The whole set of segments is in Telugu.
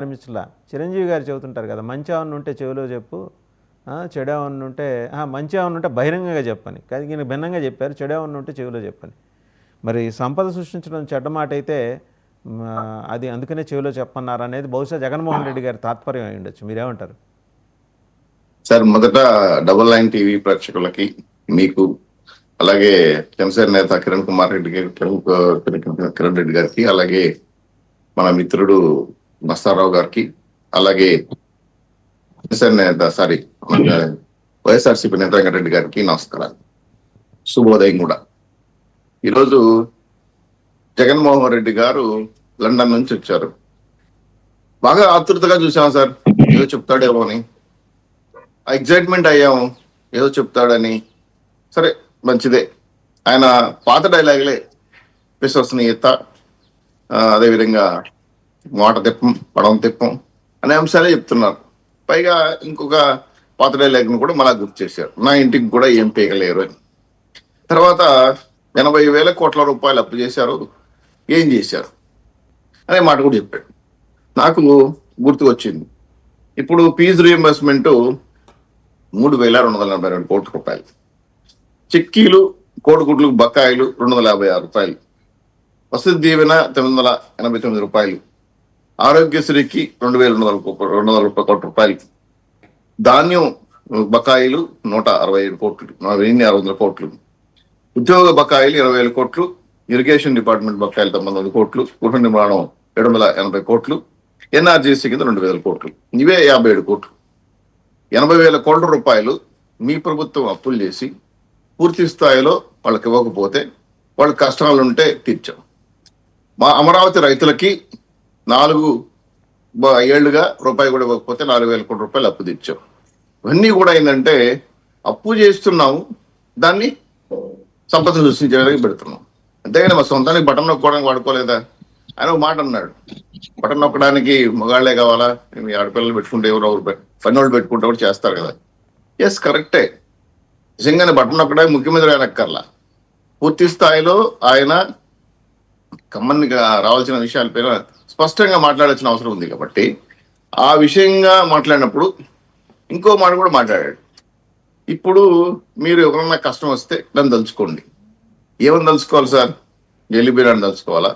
అనిపించలా. చిరంజీవి గారు చెబుతుంటారు కదా, మంచి ఏమన్నా ఉంటే చెవిలో చెప్పు, చెడు ఏమన్నా ఉంటే మంచి ఏమన్నా ఉంటే బహిరంగంగా చెప్పని. కానీ ఈయన భిన్నంగా చెప్పారు, చెడు ఏమన్నా ఉంటే చెవిలో చెప్పని. మరి సంపద సృష్టించడం చెడ్డ మాట అయితే అది అందుకనే చెవిలో చెప్పన్నారు అనేది బహుశా జగన్మోహన్ రెడ్డి గారి తాత్పర్యం అయి ఉండొచ్చు. మీరేమంటారు సార్? మొదట డబుల్ నైన్ టీవీ ప్రేక్షకులకి, మీకు, అలాగే జనసేన నేత కిరణ్ రెడ్డి గారికి, అలాగే మన మిత్రుడు మస్తారావు గారికి, అలాగే జనసేన నేత వైఎస్ఆర్సీపీ నేత వెంకటరెడ్డి గారికి నమస్కారాలు, శుభోదయం కూడా. ఈరోజు జగన్మోహన్ రెడ్డి గారు లండన్ నుంచి వచ్చారు. బాగా ఆతృతగా చూసాం సార్, ఏదో చెప్తాడేమో అని. ఎగ్జైట్మెంట్ అయ్యాము, ఏదో చెప్తాడని. సరే, మంచిదే. ఆయన పాత డైలాగులే, విశ్వసనీయత, అదేవిధంగా మాట తిప్పం, పడం తిప్పం అనే అంశాలే చెప్తున్నారు. పైగా ఇంకొక పాత డైలాగ్ను కూడా మళ్ళా గుర్తు చేశారు, నా ఇంటికి కూడా ఏం పీకలేరు అని. తర్వాత 80,000 కోట్ల రూపాయలు అప్పు చేశారు, ఏం చేశారు అనే మాట కూడా చెప్పాడు. నాకు గుర్తుకొచ్చింది, ఇప్పుడు ఫీజు రీఎంబర్స్మెంట్ 3,242 కోట్ల రూపాయలు, చిక్కీలు కోడిగుడ్లు బకాయిలు 256 రూపాయలు, వసతి దీవెన 989 రూపాయలు, ఆరోగ్యశ్రీకి 2,200 కోట్ల రూపాయలు, ధాన్యం బకాయిలు 167 కోట్లు, 4,600 కోట్లు, ఉద్యోగ బకాయిలు 20,000 కోట్లు, ఇరిగేషన్ డిపార్ట్మెంట్ బకాయిలు 900 కోట్లు, గృహ నిర్మాణం 780 కోట్లు, ఎన్ఆర్జీసీ కింద 2,000 కోట్లు, ఇవే 57 కోట్లు. 80,000 కోట్ల రూపాయలు మీ ప్రభుత్వం అప్పులు చేసి పూర్తి స్థాయిలో వాళ్ళకి ఇవ్వకపోతే వాళ్ళ కష్టాలు ఉంటే తీర్చాం. మా అమరావతి రైతులకి 4 ఏళ్లుగా రూపాయి కూడా ఇవ్వకపోతే 4,000 కోట్ల రూపాయలు అప్పు తీర్చాం. ఇవన్నీ కూడా ఏంటంటే అప్పు చేస్తున్నాము, దాన్ని సంపద సృష్టించడానికి పెడుతున్నాం. అంతేగాని మా సొంతానికి బటన్ నొక్కోవడానికి వాడుకోలేదా? ఆయన ఒక మాట అన్నాడు, బటన్ నొక్కడానికి మగాళ్లే కావాలా, మీ ఆడపిల్లలు పెట్టుకుంటే ఎవరు పని వాళ్ళు పెట్టుకుంటే కూడా చేస్తారు కదా. ఎస్, కరెక్టే. నిజంగానే బటన్ నొక్కడానికి ముఖ్యమంత్రి ఆయన అక్కర్లా. పూర్తి స్థాయిలో ఆయన కమ్మన్గా రావాల్సిన విషయాలపైన స్పష్టంగా మాట్లాడాల్సిన అవసరం ఉంది. కాబట్టి ఆ విషయంగా మాట్లాడినప్పుడు ఇంకో మాట కూడా మాట్లాడాడు. ఇప్పుడు మీరు ఎవరన్నా కష్టం వస్తే నన్ను తలుచుకోండి. ఏమని తలుచుకోవాలి సార్? జైలు బీరాన్ని తలుచుకోవాలా,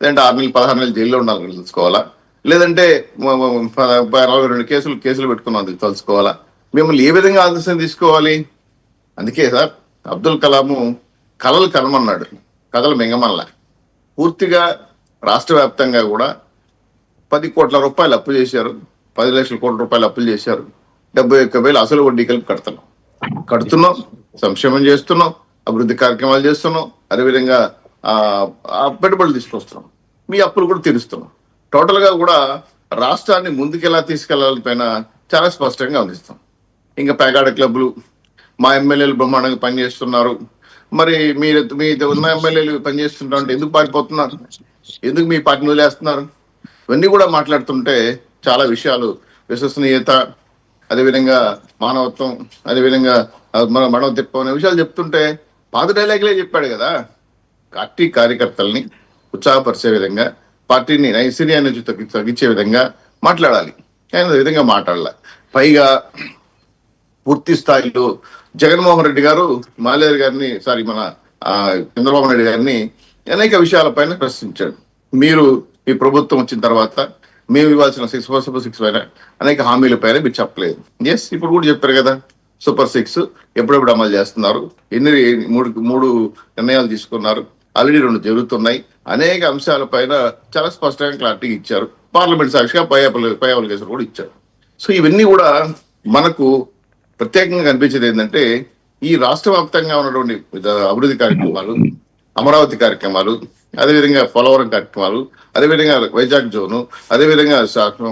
లేదంటే 6 నెలలు 16 నెలలు జైల్లో ఉండాలని తెలుసుకోవాలా, లేదంటే 42 కేసులు పెట్టుకున్నాను తెలుసుకోవాలా? మిమ్మల్ని ఏ విధంగా ఆదర్శం తీసుకోవాలి? అందుకే సార్ అబ్దుల్ కలాము కళలు కనమన్నాడు, కథలు మింగమల్లా. పూర్తిగా రాష్ట్ర వ్యాప్తంగా కూడా 10 కోట్ల రూపాయలు అప్పు చేశారు, 10 లక్షల కోట్ల రూపాయలు అప్పులు చేశారు. 71,000 అసలు వడ్డీ కలిపి కడుతున్నాం, సంక్షేమం చేస్తున్నాం, అభివృద్ధి కార్యక్రమాలు చేస్తున్నాం, అదేవిధంగా పెట్టుబడులు తీసుకొస్తున్నాం, మీ అప్పులు కూడా తీరుస్తున్నాం. టోటల్ గా కూడా రాష్ట్రాన్ని ముందుకెలా తీసుకెళ్లాలి పైన చాలా స్పష్టంగా అందిస్తాం. ఇంకా పేకాడ క్లబ్లు, మా ఎమ్మెల్యేలు బ్రహ్మాండంగా పనిచేస్తున్నారు. మరి మీ ఉన్న ఎమ్మెల్యేలు పనిచేస్తుంటారు అంటే ఎందుకు పారిపోతున్నారు? ఎందుకు మీ పార్టీని వదిలేస్తున్నారు? ఇవన్నీ కూడా మాట్లాడుతుంటే చాలా విషయాలు, విశ్వసనీయత, అదేవిధంగా మానవత్వం, అదేవిధంగా మనం తిప్పనే విషయాలు చెప్తుంటే పాత డైలాగులే చెప్పాడు కదా. పార్టీ కార్యకర్తల్ని ఉత్సాహపరిచే విధంగా, పార్టీని నైశీర్యాన్ని తగ్గించే విధంగా మాట్లాడాలి. ఆయన విధంగా మాట్లాడాల. పైగా పూర్తి స్థాయిలో జగన్మోహన్ రెడ్డి గారు మన చంద్రబాబు నాయుడు గారిని అనేక విషయాలపైన ప్రశ్నించాడు. మీరు మీ ప్రభుత్వం వచ్చిన తర్వాత మేము ఇవ్వాల్సిన 6 పైన అనేక హామీల పైన మీరు చెప్పలేదు. ఎస్, ఇప్పుడు కూడా చెప్పారు కదా, సూపర్ 6 ఎప్పుడెప్పుడు అమలు చేస్తున్నారు, మూడు నిర్ణయాలు తీసుకున్నారు, ఆల్రెడీ 2 జరుగుతున్నాయి. అనేక అంశాల పైన చాలా స్పష్టంగా క్లారిటీ ఇచ్చారు. పార్లమెంట్ సాక్షిగా పయ్యావుల కేసులు కూడా ఇచ్చారు. సో ఇవన్నీ కూడా మనకు ప్రత్యేకంగా కనిపించేది ఏంటంటే, ఈ రాష్ట్ర వ్యాప్తంగా ఉన్నటువంటి అభివృద్ధి కార్యక్రమాలు, అమరావతి కార్యక్రమాలు, అదేవిధంగా పోలవరం కార్యక్రమాలు, అదేవిధంగా వైజాగ్ జోను, అదేవిధంగా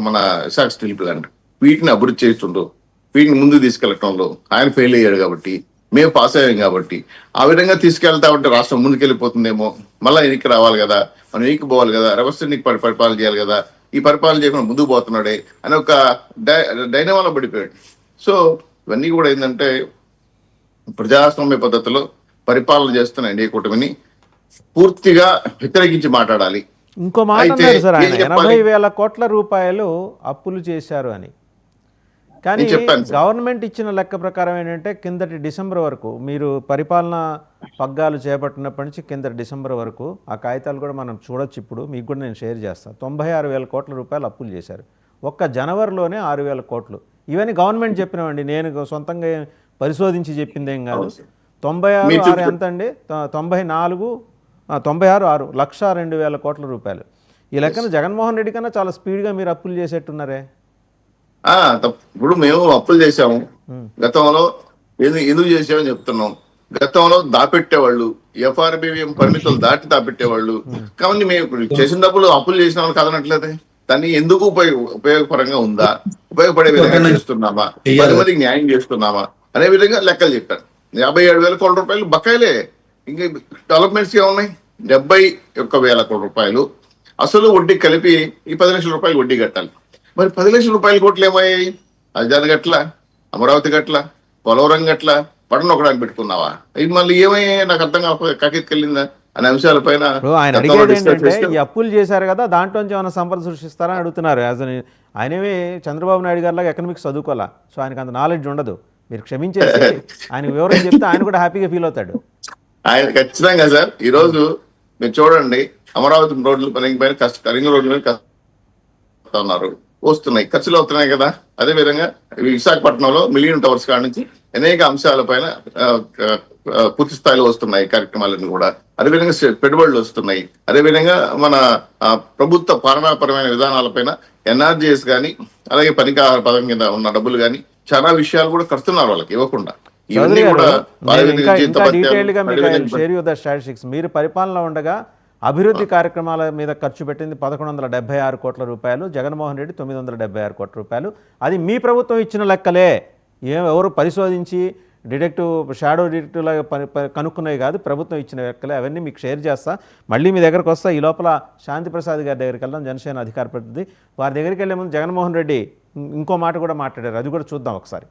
మన విశాఖ స్టీల్ ప్లాంట్, వీటిని అభివృద్ధి చేస్తుండో, వీటిని ముందుకు తీసుకెళ్లడంలో ఆయన ఫెయిల్ అయ్యాడు. కాబట్టి మేము పాస్ అయ్యాం. కాబట్టి ఆ విధంగా తీసుకెళ్తా ఉంటే రాష్ట్రం ముందుకెళ్ళిపోతుందేమో, మళ్ళీ ఎన్నిక రావాలి కదా, మనం ఎన్నిక పోవాలి కదా, రెవెన్యూ ఎన్నిక పరిపాలన చేయాలి కదా, ఈ పరిపాలన చేయకుండా ముందుకు పోతున్నాడే అని ఒక డైనమాలో పడిపోయాడు. సో ఇవన్నీ కూడా ఏంటంటే, ప్రజాస్వామ్య పద్ధతిలో పరిపాలన చేస్తున్న ఎన్డీఏ కూటమిని పూర్తిగా వ్యతిరేకించి మాట్లాడాలి. ఇంకో మాట అయితే అన్నారు సార్, ఏం ఆయన చెప్పాలి? 80,000 కోట్ల రూపాయలు అప్పులు చేశారు అని. కానీ నేను చెప్పాను సార్. గవర్నమెంట్ ఇచ్చిన లెక్క ప్రకారం ఏంటంటే కిందటి డిసెంబర్ వరకు మీరు పరిపాలన పగ్గాలు చేపట్టినప్పటి నుంచి కిందటి డిసెంబర్ వరకు ఆ కాగితాలు కూడా మనం చూడొచ్చు. ఇప్పుడు మీకు కూడా నేను షేర్ చేస్తాను. 96,000 కోట్ల రూపాయలు అప్పులు చేశారు. ఒక్క జనవరిలోనే 6,000 కోట్లు. ఇవన్నీ గవర్నమెంట్ చెప్పినవండి, నేను సొంతంగా పరిశోధించి చెప్పిందేం కాదు. అవును సార్. 96 మీరు 6 ఎంత అండి? 96 1,02,000 కోట్ల రూపాయలు. ఈ లెక్కన జగన్మోహన్ రెడ్డి కన్నా చాలా స్పీడ్గా మీరు అప్పులు చేసేట్టున్నారే. ఇప్పుడు మేము అప్పులు చేశాము గతంలో. ఎందుకు చేసామని చెప్తున్నాం. గతంలో దాపెట్టేవాళ్ళు, ఎఫ్ఆర్బిఎం పరిమితులు దాటి దాపెట్టేవాళ్ళు. కాబట్టి మేము ఇప్పుడు చేసిన డబ్బులు అప్పులు చేసిన వాళ్ళు కదనట్లేదే. దాన్ని ఎందుకు ఉపయోగపరంగా ఉందా, ఉపయోగపడే విధంగా చేస్తున్నామా, 10 మందికి న్యాయం చేస్తున్నామా అనే విధంగా లెక్కలు చెప్పారు. 57,000 కోట్ల రూపాయలు బకాయిలే. ఇంకా డెవలప్మెంట్స్ ఏమున్నాయి? 71,000 కోట్ల రూపాయలు అసలు వడ్డీ కలిపి ఈ 10 లక్షల రూపాయలు వడ్డీ కట్టాలి. మరి 10 లక్షల రూపాయల కోట్లు ఏమయ్యాయి? అజాన్ గట్ల, అమరావతి గట్ల, పోలవరం గట్ల, పట్టణం ఒకడానికి పెట్టుకున్నావా? ఇది మళ్ళీ ఏమయ్యాయి? నాకు అర్థం కాకపోతే కకెత్తుకెళ్ళిందా అనే అంశాలపైన ఆయన అడిగేది ఏంటంటే ఈ అప్పులు చేశారు కదా, దాంట్లోంచి ఏమైనా సంపద సృష్టిస్తారని అడుగుతున్నారు. ఆయనవి చంద్రబాబు నాయుడు గారిలాగా ఎకనామిక్స్ చదువుకోవాలా, సో ఆయనకు అంత నాలెడ్జ్ ఉండదు. మీరు క్షమించేసి ఆయన వివరం చెప్తే ఆయన కూడా హ్యాపీగా ఫీల్ అవుతాడు. ఆయన ఖచ్చితంగా సార్. ఈ రోజు మీరు చూడండి, అమరావతి రోడ్లు పైన కరింగ రోడ్ల మీద ఉన్నారు, వస్తున్నాయి, ఖర్చులు అవుతున్నాయి కదా. అదే విధంగా విశాఖపట్నంలో మిలియన్ టవర్స్ కాడ నుంచి అనేక అంశాలపైన పూర్తి స్థాయిలో వస్తున్నాయి కార్యక్రమాలన్నీ కూడా. అదేవిధంగా పెట్టుబడులు వస్తున్నాయి. అదేవిధంగా మన ప్రభుత్వ పాలనాపరమైన విధానాలపైన ఎన్ఆర్జీఎస్ కానీ, అలాగే పనికాహార పథకం కింద ఉన్న డబ్బులు కానీ చాలా విషయాలు కూడా కడుతున్నారు వాళ్ళకి ఇవ్వకుండా. ఇవన్నీ కూడా మీరు పరిపాలనలో ఉండగా అభివృద్ధి కార్యక్రమాల మీద ఖర్చు పెట్టింది 1,176 కోట్ల రూపాయలు, జగన్మోహన్ రెడ్డి 976 కోట్ల రూపాయలు. అది మీ ప్రభుత్వం ఇచ్చిన లెక్కలే, ఎవరు పరిశోధించి షాడో డిటెక్టివ్ లాగా కనుక్కున్నవి కాదు, ప్రభుత్వం ఇచ్చిన లెక్కలే. అవన్నీ మీకు షేర్ చేస్తా, మళ్ళీ మీ దగ్గరకు వస్తా. ఈ లోపల శాంతిప్రసాద్ గారి దగ్గరికి వెళ్దాం, జనసేన అధికార ప్రతినిధి. వారి దగ్గరికి వెళ్ళే ముందు జగన్మోహన్ రెడ్డి ఇంకో మాట కూడా మాట్లాడారు, అది కూడా చూద్దాం ఒకసారి.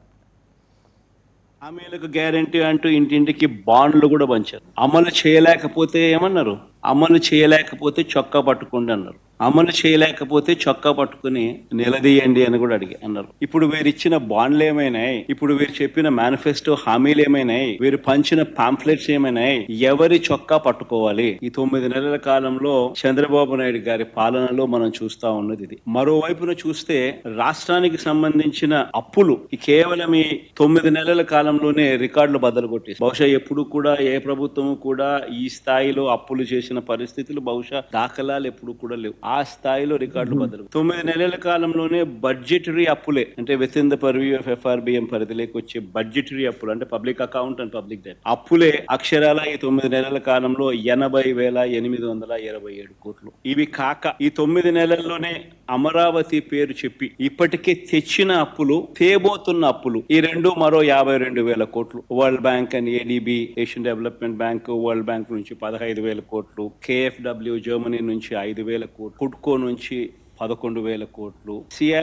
హామీలకు గ్యారంటీ అంటూ ఇంటింటికి బాండ్లు కూడా పంచారు. అమలు చేయలేకపోతే ఏమన్నారు? అమలు చేయలేకపోతే చొక్కా పట్టుకోండి అన్నారు. అమలు చేయలేకపోతే చొక్కా పట్టుకుని నిలదీయండి అని కూడా అన్నారు. ఇప్పుడు వీరు ఇచ్చిన బాండ్లు ఏమైనాయి? ఇప్పుడు వీరు చెప్పిన మేనిఫెస్టో హామీలు ఏమైనాయి? వీరు పంచిన పాంఫ్లెట్స్ ఏమైనాయి? ఎవరి చొక్కా పట్టుకోవాలి? ఈ 9 నెలల కాలంలో చంద్రబాబు నాయుడు గారి పాలనలో మనం చూస్తా ఉన్నది ఇది. మరోవైపున చూస్తే రాష్ట్రానికి సంబంధించిన అప్పులు కేవలం ఈ 9 నెలల కాలంలోనే రికార్డులు బద్దలు కొట్టేసి, బహుశా ఎప్పుడు కూడా ఏ ప్రభుత్వం కూడా ఈ స్థాయిలో అప్పులు చేసిన పరిస్థితులు బహుశా దాఖలాలు ఎప్పుడు కూడా లేవు. ఆ స్థాయిలో రికార్డులు బద్దలు. 9 నెలల కాలంలోనే బడ్జెటరీ అప్పులే, అంటే with in the purview of FRBM పరిధిలోకి వచ్చే బడ్జెటరీ అప్పులు, అంటే public account and public debt అప్పులే అక్షరాల ఈ 9 నెలల కాలంలో 80,827 కోట్లు. ఇవి కాక ఈ 9 నెలల్లోనే అమరావతి పేరు చెప్పి ఇప్పటికే తెచ్చిన అప్పులు, తేబోతున్న అప్పులు ఈ రెండు మరో 52,000 కోట్లు. World bank and ADB, Asian development bank, world bank నుంచి 15,000 కోట్లు, కేఎఫ్డబ్ల్యూ జర్మనీ నుంచి 5,000 కోట్లు, హుడ్కో నుంచి 11,000 కోట్లు, సిఆర్